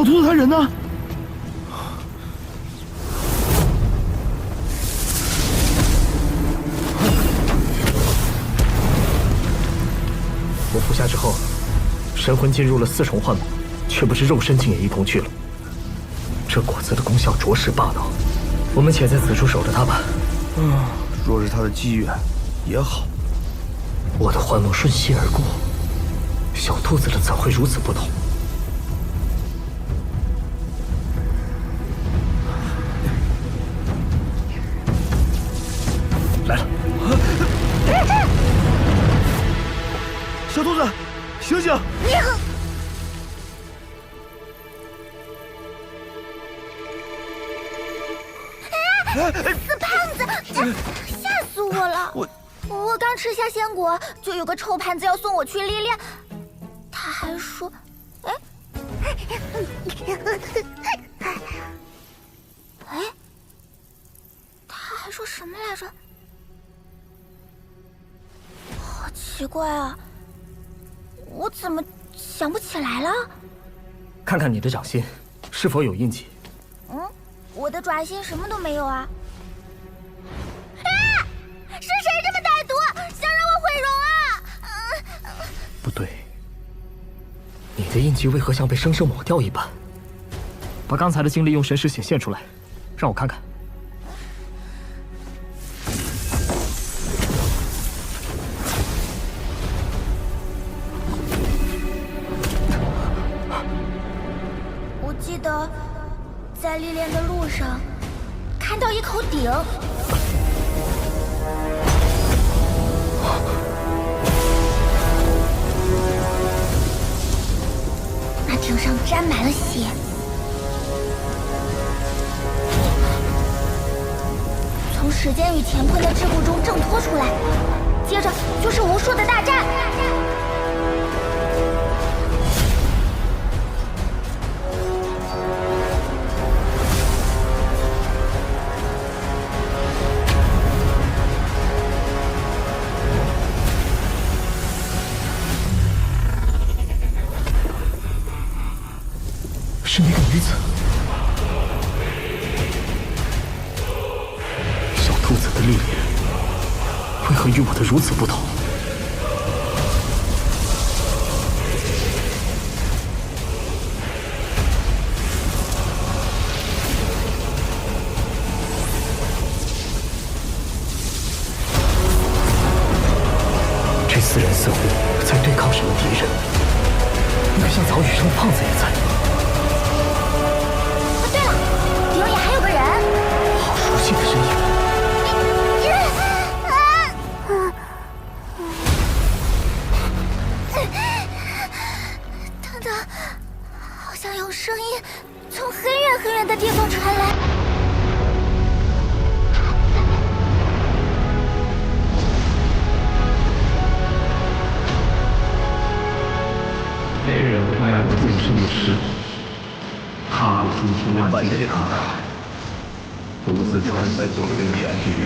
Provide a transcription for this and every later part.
小兔子他人呢？我服下之后，神魂进入了四重幻魔，却不知肉身竟也一同去了。这果子的功效着实霸道，我们且在此处守着它吧。若是他的机缘，也好。我的幻梦瞬息而过，小兔子的怎会如此不同？来了，小兔子，醒醒！死胖子，吓死我了！我刚吃下仙果，就有个臭盘子要送我去历练，他还说，哎，他还说什么来着？好奇怪啊，我怎么想不起来了？看看你的掌心，是否有印记？我的爪心什么都没有啊！是谁这么歹毒，想让我毁容啊？不对，你的印记为何像被生生抹掉一般？把刚才的经历用神识显现出来，让我看看。我记得在历练的路上看到一口鼎。那鼎上沾满了血，从时间与乾坤的桎梏中挣脱出来，接着就是无数的大战。是那个女子，小兔子的历练为何与我的如此不同？这四人似乎在对抗什么敌人，那个像早羽生的胖子也在。好熟悉的身影！等等，好像有声音从很远很远的地方传来。黑人迈过众生的尸体，踏入诸天万界大海。独自穿在九灵岩之域，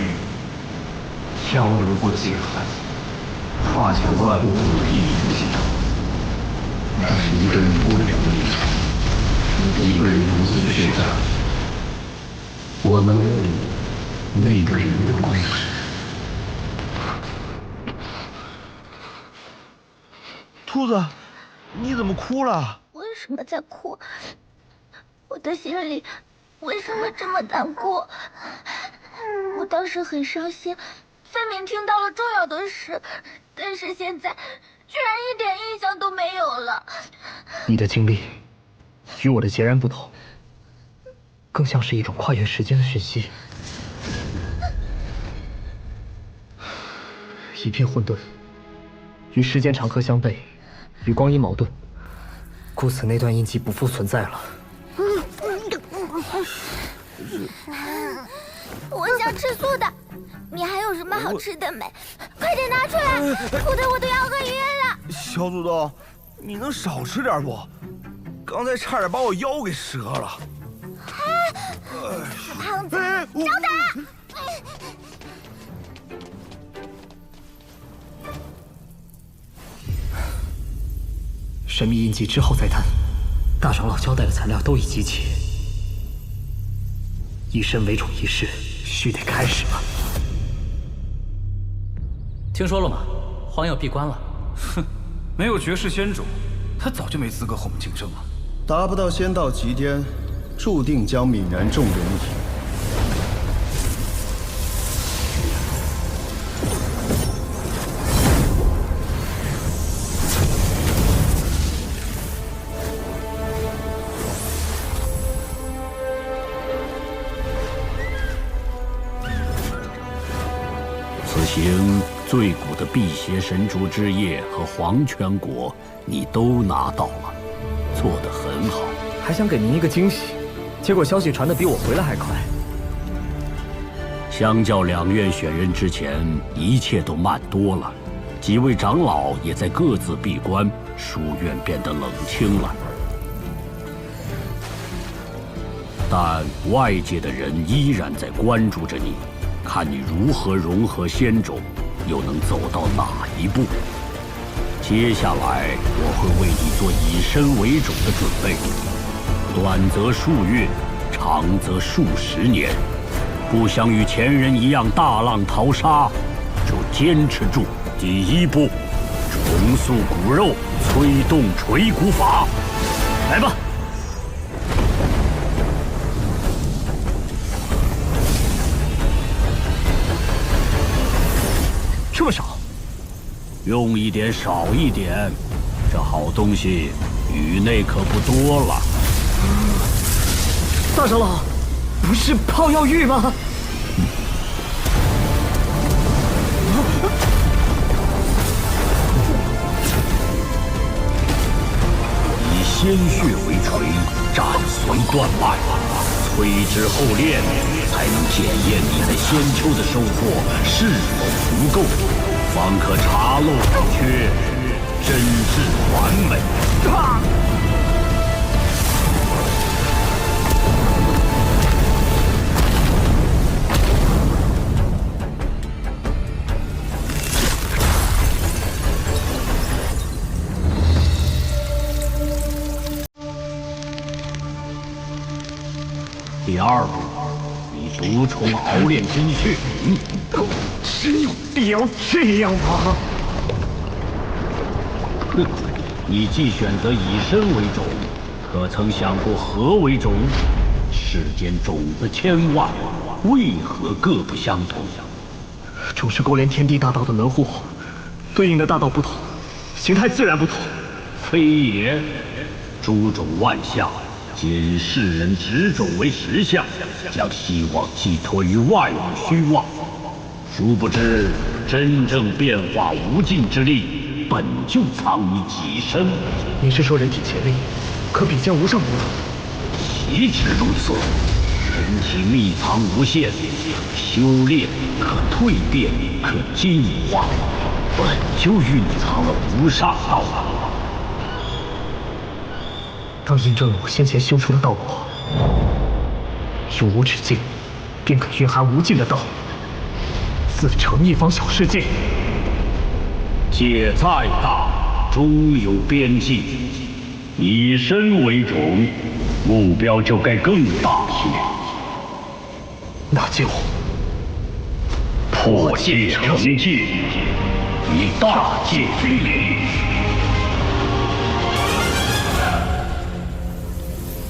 漂流过界海，跨越万物的一途行。那是一个人不了的旅程，一个人独自的选择。我们那个人的故事。兔子，你怎么哭了？为什么在哭？我的心里为什么这么难过？我当时很伤心，分明听到了重要的事，但是现在居然一点印象都没有了。你的经历与我的截然不同，更像是一种跨越时间的讯息。一片混沌，与时间长河相悖，与光阴矛盾，故此那段印记不复存在了。我想吃素的，你还有什么好吃的没？快点拿出来，哭得我都要饿晕了。小土豆，你能少吃点不？刚才差点把我腰给折了。死胖子，找他！神秘印记之后再谈，大长老交代的材料都已集齐，以身为种仪式须得开始了。听说了吗？荒要闭关了。哼，没有绝世仙主，他早就没资格和我们竞争了。达不到仙道极巅，注定将泯然众人矣。此行最古的辟邪神族之业和黄泉国，你都拿到了，做得很好。还想给您一个惊喜，结果消息传得比我回来还快。相较两院选人之前，一切都慢多了。几位长老也在各自闭关，书院变得冷清了。但外界的人依然在关注着你，看你如何融合仙种，又能走到哪一步。接下来我会为你做以身为种的准备，短则数月，长则数十年。不想与前人一样大浪淘沙，就坚持住。第一步，重塑骨肉，催动锤骨法。来吧。这么少？用一点少一点，这好东西宇内可不多了。大长老，不是泡药浴吗？以鲜血为锤，斩髓断脉，淬之后炼，才能检验你在仙丘的收获是否足够，方可查漏补缺，真至完美。第二步，你毒虫熬炼真血。只有必要这样吗？哼，你既选择以身为种，可曾想过何为种？世间种子千万，为何各不相同？种是勾连天地大道的门户，对应的大道不同，形态自然不同。非也，诸种万象，皆以世人执种为实相，将希望寄托于外物虚妄。殊不知，真正变化无尽之力，本就藏于己身。你是说人体潜力可比肩无上魔种？岂止如此，人体秘藏无限，修炼可蜕变，可进化，本就蕴藏了无上道。当印证了我先前修出的道果，有无止境，便可蕴含无尽的道，自成一方小世界。界再大，终有边际。以身为种，目标就该更大些。那就破界成界，以大界为领。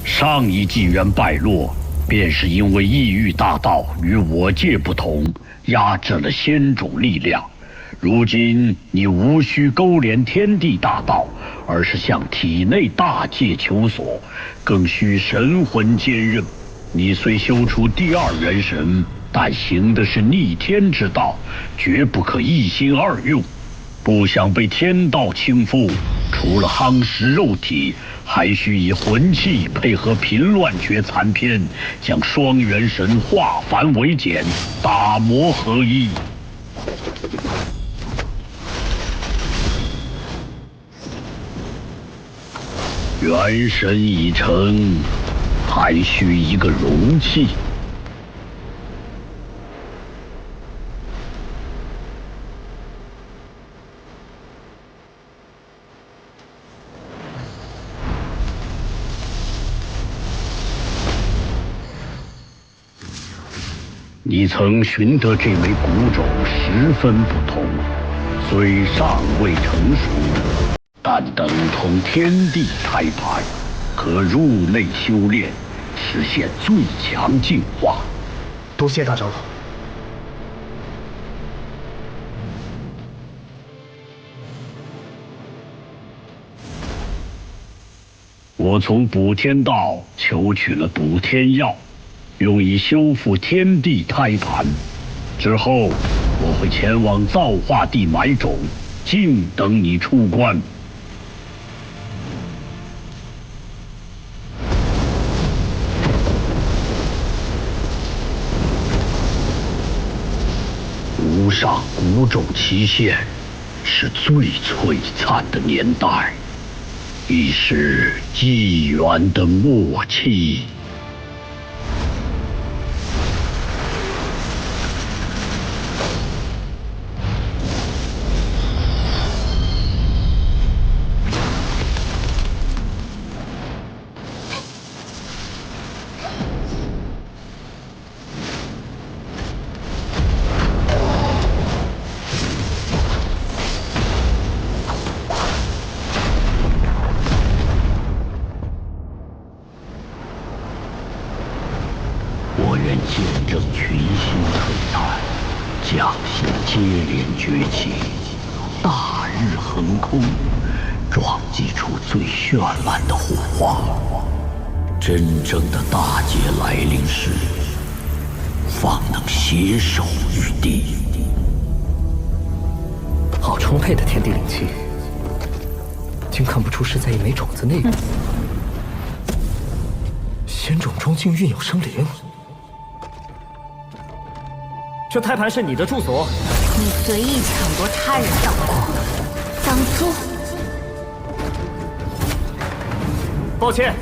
上一纪元败落，便是因为异域大道与我界不同，压制了仙种力量。如今你无需勾连天地大道，而是向体内大界求索，更需神魂兼任。你虽修出第二元神，但行的是逆天之道，绝不可一心二用。不想被天道倾覆，除了夯实肉体，还需以魂气配合平乱诀残篇，将双元神化繁为简，打磨合一。元神已成，还需一个容器。你曾寻得这枚古种十分不同，虽尚未成熟，但等同天地胎盘，可入内修炼，实现最强进化。多谢大长老。我从补天道求取了补天药，用以修复天地胎盘。之后，我会前往造化地埋种，静等你出关。无上古种期限，是最璀璨的年代。亦是纪元的末期。我愿见证群星璀璨，将星接连崛起，大日横空，撞击出最绚烂的火花。真正的大劫来临时，方能携手于地。好充沛的天地灵气，竟看不出是在一枚种子内部。仙种中竟蕴有生灵。这胎盘是你的住所？你随意抢夺他人药果，当诛！抱歉，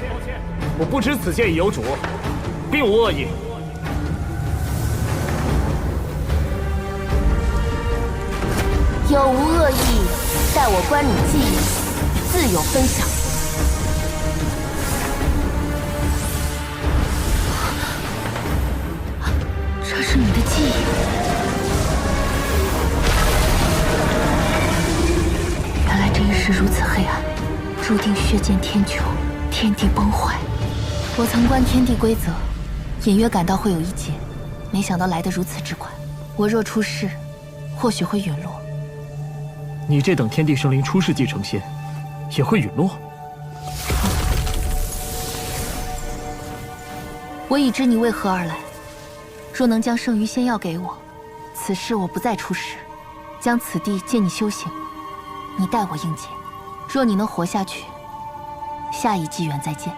我不知此界已有主，并无恶意。有无恶意，待我观你记忆，自有分晓。这是你的记忆。原来这一世如此黑暗，注定血溅天穹，天地崩坏。我曾观天地规则，隐约感到会有一劫，没想到来得如此之快。我若出世，或许会陨落。你这等天地生灵出世即成仙，也会陨落？我已知你为何而来。若能将剩余仙药给我，此事我不再出世，将此地借你修行，你代我应劫。若你能活下去，下一纪元再见。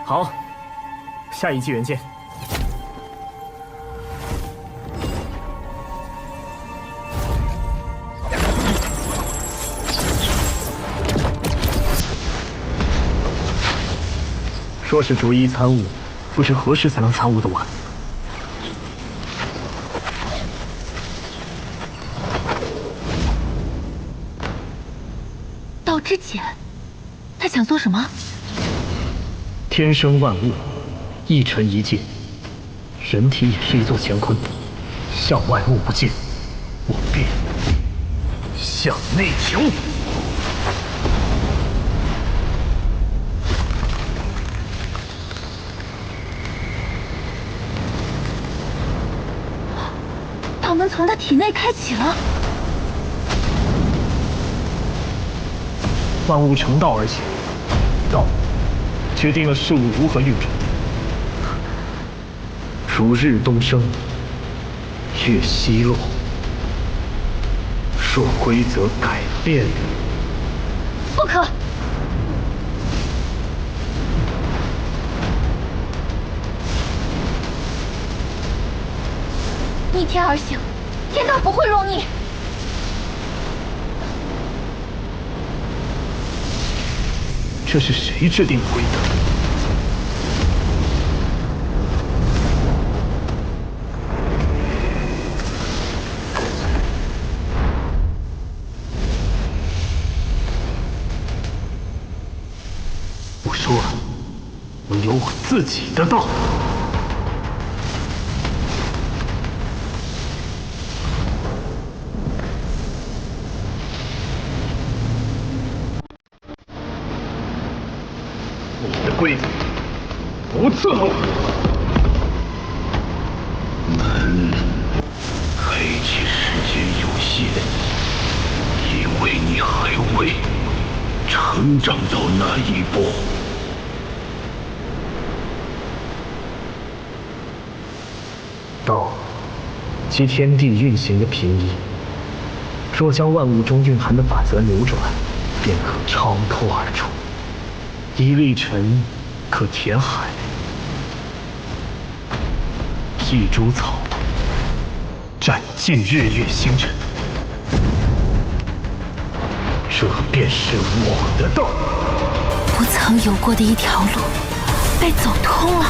好，下一纪元见。说是逐一参悟，不知何时才能参悟得完。道之简，他想做什么？天生万物，一尘一界，人体也是一座乾坤，向外物不进，我便向内求。道门从他体内开启了。万物成道而起，道决定了事物如何运转。如日东升，月西落。若规则改变，不可！逆天而行，天道不会容你。这是谁制定的规则？我说了，我有我自己的道。规则，不刺路。门，开启时间有限，因为你还未成长到那一步。道，即天地运行的平移。若将万物中蕴含的法则扭转，便可超脱而出。一粒尘可填海，一株草斩尽日月星辰。这便是我的道。不曾有过的一条路，被走通了。